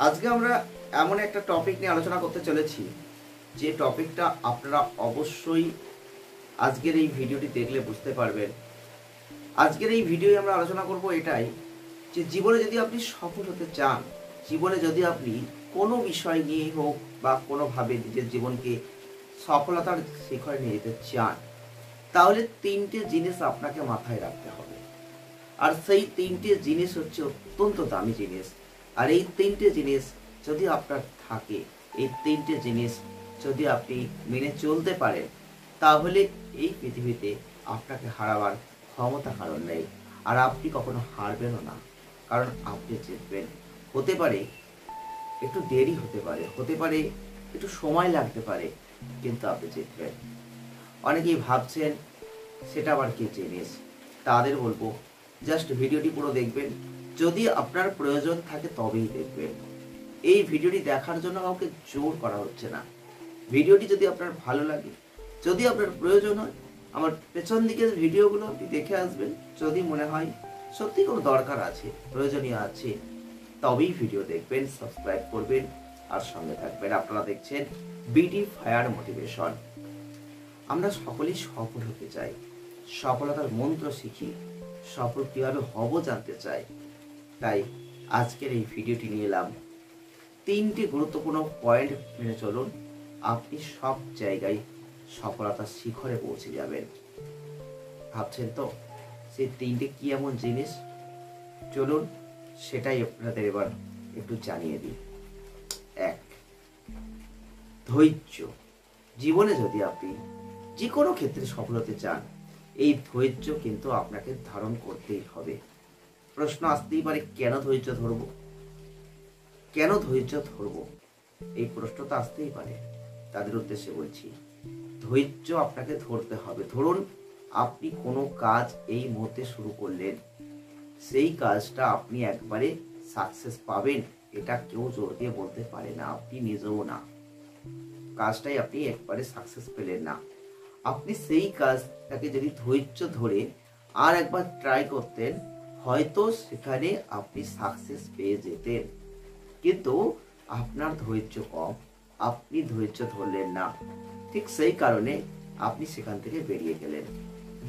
আজকে আমরা এমন একটা টপিক নিয়ে আলোচনা করতে চলেছি যে টপিকটা আপনারা অবশ্যই আজকের এই ভিডিওটি দেখলে বুঝতে পারবেন। আজকের এই ভিডিওয়ে আমরা আলোচনা করব এটাই যে জীবনে যদি আপনি সফল হতে চান, জীবনে যদি আপনি কোনো বিষয় নিয়ে হোক বা কোনোভাবে নিজের জীবনকে সফলতার শিখরে নিয়ে যেতে চান, তাহলে তিনটে জিনিস আপনাকে মাথায় রাখতে হবে। আর সেই তিনটে জিনিস হচ্ছে অত্যন্ত দামি জিনিস। আর এই তিনটে জিনিস যদি আপনার থাকে, এই তিনটে জিনিস যদি আপনি মেনে চলতে পারেন, তাহলে এই পৃথিবীতে আপনাকে হারাবার ক্ষমতা কারণ নেই। আর আপনি কখনো হারবেনও না, কারণ আপনি জিতবেন। হতে পারে একটু দেরি হতে পারে একটু সময় লাগতে পারে, কিন্তু আপনি জিতবেন। অনেকেই ভাবছেন সেটা আবার কি জিনিস, তাদের বলবো জাস্ট ভিডিওটি পুরো দেখবেন। যদি আপনার প্রয়োজন থাকে তবেই দেখবেন। এই ভিডিওটি দেখার জন্য কাউকে জোর করা হচ্ছে না। ভিডিওটি যদি আপনার ভালো লাগে, যদি আপনার প্রয়োজন হয়, আমার পেছন দিকের ভিডিওগুলো আপনি দেখে আসবেন। যদি মনে হয় সত্যি কোনো দরকার আছে, প্রয়োজনীয় আছে, তবেই ভিডিও দেখবেন, সাবস্ক্রাইব করবেন আর সঙ্গে থাকবেন। আপনারা দেখছেন বিডি ফায়ার মোটিভেশন। আমরা সকলেই সফল হতে চাই, সফলতার মন্ত্র শিখি, সফল কিভাবে হব জানতে চাই। তাই আজকের এই ভিডিওটি নিয়ে এলাম। তিনটি গুরুত্বপূর্ণ পয়েন্ট মেনে চলুন, আপনি সব জায়গায় সফলতার শিখরে পৌঁছে যাবেন। ভাবছেন তো সেই তিনটে কি এমন জিনিস? চলুন সেটাই আপনাদের এবার একটু জানিয়ে দিই। 1, ধৈর্য। জীবনে যদি আপনি যে কোনো ক্ষেত্রে সফল হতে চান, এই ধৈর্য কিন্তু আপনাকে ধারণ করতেই হবে। প্রশ্ন আসতেই পারে, কেন ধৈর্য ধরবো? কেন ধৈর্য ধরবো? এই প্রশ্নটা আসতেই পারে। তাদের উদ্দেশ্যে বলছি, ধৈর্য আপনাকে ধরতে হবে। ধরুন আপনি কোনো কাজ এই মুহূর্তে শুরু করলেন, সেই কাজটা আপনি একবারে সাকসেস পাবেন এটা কেউ জোর দিয়ে বলতে পারে না, আপনি নিজেও না। কাজটাই আপনি একবারে সাকসেস পেলেন না। আপনি সেই কাজটাকে যদি ধৈর্য ধরে আর একবার ট্রাই করতেন, হয়তো সেখানে আপনি সাকসেস পেয়ে যেতেন। কিন্তু আপনার ধৈর্য কম, আপনি ধৈর্য ধরলেন না, ঠিক সেই কারণে আপনি সেখান থেকে বেরিয়ে গেলেন।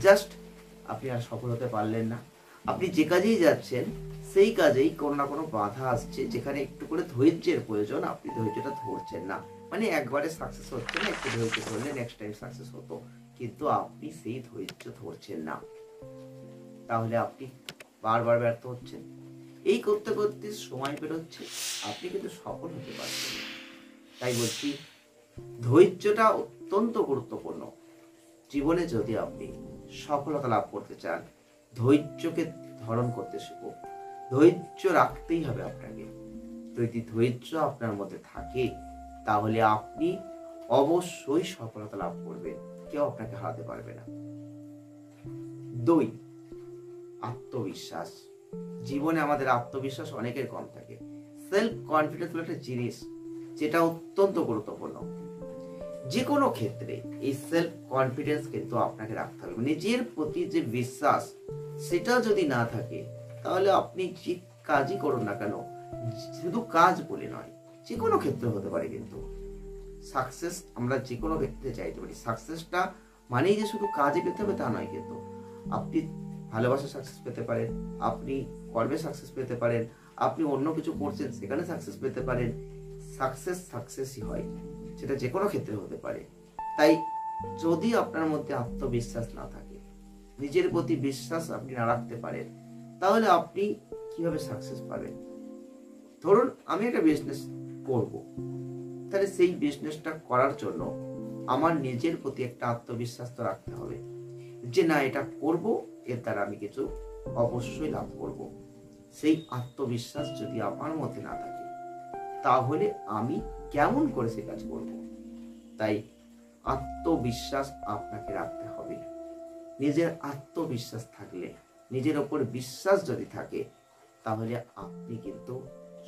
জাস্ট আপনি আর সফল হতে পারলেন না। আপনি যে কাজেই যাচ্ছেন সেই কাজেই কোনো না কোনো বাধা আসছে, যেখানে একটু করে ধৈর্যের প্রয়োজন, আপনি ধৈর্যটা ধরছেন না। মানে একবারে সাকসেস হচ্ছে না, একটু ধৈর্য ধরলে নেক্সট টাইম সাকসেস হতো, কিন্তু আপনি সেই ধৈর্য ধরছেন না। তাহলে আপনি বারবার ব্যর্থ হচ্ছেন। এই করতে করতে সময় বেরোচ্ছে, আপনি কিন্তু সফল হতে পারছেন না। তাই বলছি, ধৈর্যটা অত্যন্ত গুরুত্বপূর্ণ। জীবনে যদি আপনি সফলতা লাভ করতে চান, ধৈর্যকে ধারণ করতে শিখুন। ধৈর্য রাখতেই হবে আপনাকে। যদি ধৈর্য আপনার মধ্যে থাকে, তাহলে আপনি অবশ্যই সফলতা লাভ করবেন, কেউ আপনাকে হারাতে পারবে না। 2, আত্মবিশ্বাস। জীবনে আমাদের আত্মবিশ্বাস অনেকের কম থাকে। সেলফ কনফিডেন্স হলো একটা জিনিস যেটা অত্যন্ত গুরুত্বপূর্ণ। যে কোনো ক্ষেত্রে এই সেলফ কনফিডেন্স কিন্তু আপনাকে রাখতে হবে। নিজের প্রতি যে বিশ্বাস, সেটা যদি না থাকে, তাহলে আপনি যে কাজই করুন না কেন, শুধু কাজ বলে নয়, যে কোনো ক্ষেত্রে হতে পারে। কিন্তু সাকসেস আমরা যে কোনো ক্ষেত্রে চাইতে পারি। সাকসেসটা মানেই যে শুধু কাজে পেতে হবে তা নয়। কিন্তু আপনি ভালোবাসা সাকসেস পেতে পারেন, আপনি কর্মে সাকসেস পেতে পারেন, আপনি অন্য কিছু করছেন সেখানে সাকসেস পেতে পারেন। সাকসেসই হয়, সেটা যে কোনো ক্ষেত্রে হতে পারে। তাই যদি আপনার মধ্যে আত্মবিশ্বাস না থাকে, নিজের প্রতি বিশ্বাস আপনি না রাখতে পারেন, তাহলে আপনি কিভাবে সাকসেস পাবেন? ধরুন আমি একটা বিজনেস করব, তাহলে সেই বিজনেসটা করার জন্য আমার নিজের প্রতি একটা আত্মবিশ্বাস তো রাখতে হবে যে না, এটা করব, এর দ্বারা আমি কিছু অবশ্যই লাভ করব। সেই আত্মবিশ্বাস যদি আমার মধ্যে না থাকে, তাহলে আমি কেমন করে সে কাজ করব? তাই আত্মবিশ্বাস আপনাকে রাখতে হবে। নিজের আত্মবিশ্বাস থাকলে, নিজের ওপর বিশ্বাস যদি থাকে, তাহলে আপনি কিন্তু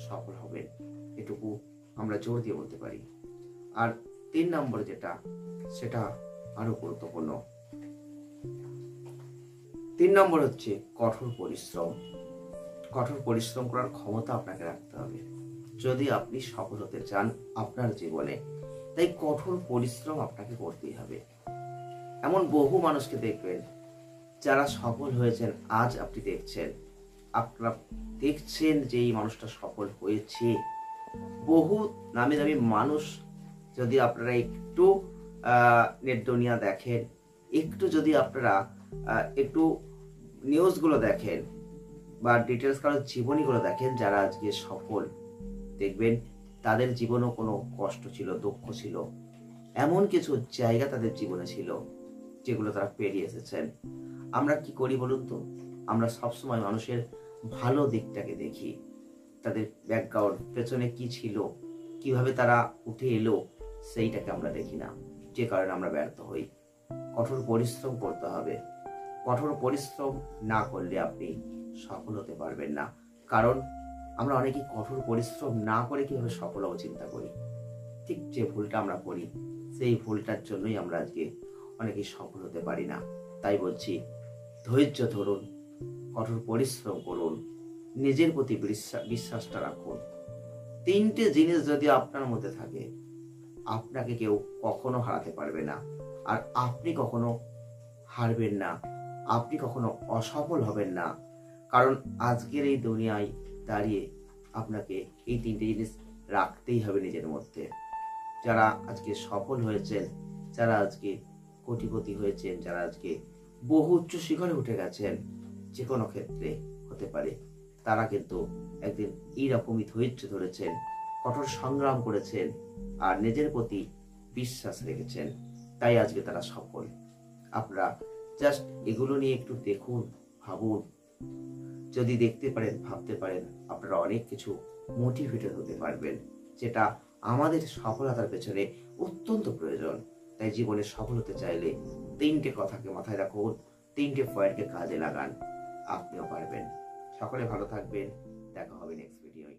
সফল হবেন, এটুকু আমরা জোর দিয়ে বলতে পারি। আর 3 নম্বর যেটা, সেটা আরো গুরুত্বপূর্ণ। 3 নম্বর হচ্ছে কঠোর পরিশ্রম। কঠোর পরিশ্রম করার ক্ষমতা আপনাকে রাখতে হবে। যদি আপনি সফল হতে চান আপনার জীবনে, তাই কঠোর পরিশ্রম আপনাকে করতেই হবে। এমন বহু মানুষকে দেখবেন যারা সফল হয়েছেন, আজ আপনি দেখছেন, আপনারা দেখছেন যে এই মানুষটা সফল হয়েছে। বহু নামি দামি মানুষ, যদি আপনারা একটু নেট দুনিয়া দেখেন, একটু যদি আপনারা একটু নিউজগুলো দেখেন বা ডিটেলস কারো জীবনীগুলো দেখেন, যারা আজকে সফল, দেখবেন তাদের জীবনেও কোনো কষ্ট ছিল, দুঃখ ছিল, এমন কিছু জায়গা তাদের জীবনে ছিল যেগুলো তারা পেরিয়ে এসেছেন। আমরা কি করি বলুন তো? আমরা সবসময় মানুষের ভালো দিকটাকে দেখি, তাদের ব্যাকগ্রাউন্ড, পেছনে কি ছিল, কিভাবে তারা উঠে এলো, সেইটাকে আমরা দেখি না, যে কারণে আমরা ব্যর্থ হই। কঠোর পরিশ্রম করতে হবে। কঠোর পরিশ্রম না করলে আপনি সফল হতে পারবেন না। কারণ আমরা অনেকেই কঠোর পরিশ্রম না করে কিভাবে সফল হবো চিন্তা করি। ঠিক যে ভুলটা আমরা করি, সেই ভুলটার জন্যই আমরা আজকে অনেকেই সফল হতে পারি না। তাই বলছি, ধৈর্য ধরুন, কঠোর পরিশ্রম করুন, নিজের প্রতি বিশ্বাসটা রাখুন। তিনটে জিনিস যদি আপনার মধ্যে থাকে, আপনাকে কেউ কখনো হারাতে পারবে না, আর আপনি কখনো হারবেন না, আপনি কখনো অসফল হবেন না। কারণ আজকের এই দুনিয়ায় দাঁড়িয়ে আপনাকে এই তিনটে জিনিস রাখতেই হবে নিজের মধ্যে। যারা আজকে সফল হয়েছেন, যারা আজকে কোটিপতি হয়েছেন, যারা আজকে বহু উচ্চ শিখরে উঠে গেছেন, যে কোনো ক্ষেত্রে হতে পারে, তারা কিন্তু একদিন এইরকমই ধৈর্য ধরেছেন, কঠোর সংগ্রাম করেছেন, আর নিজের প্রতি বিশ্বাস রেখেছেন। তাই আজকে তারা সফল। আপনারা জাস্ট এগুলো নিয়ে একটু দেখুন, ভাবুন। যদি দেখতে পারেন, ভাবতে পারেন, আপনারা অনেক কিছু মোটিভেটেড হতে পারবেন, যেটা আমাদের সফলতার পেছনে অত্যন্ত প্রয়োজন। তাই জীবনে সফল হতে চাইলে তিনটে কথাকে মাথায় রাখুন, তিনটে পয়েন্টকে কাজে লাগান, আপনিও পারবেন। সকলে ভালো থাকবেন, দেখা হবে নেক্সট ভিডিওয়।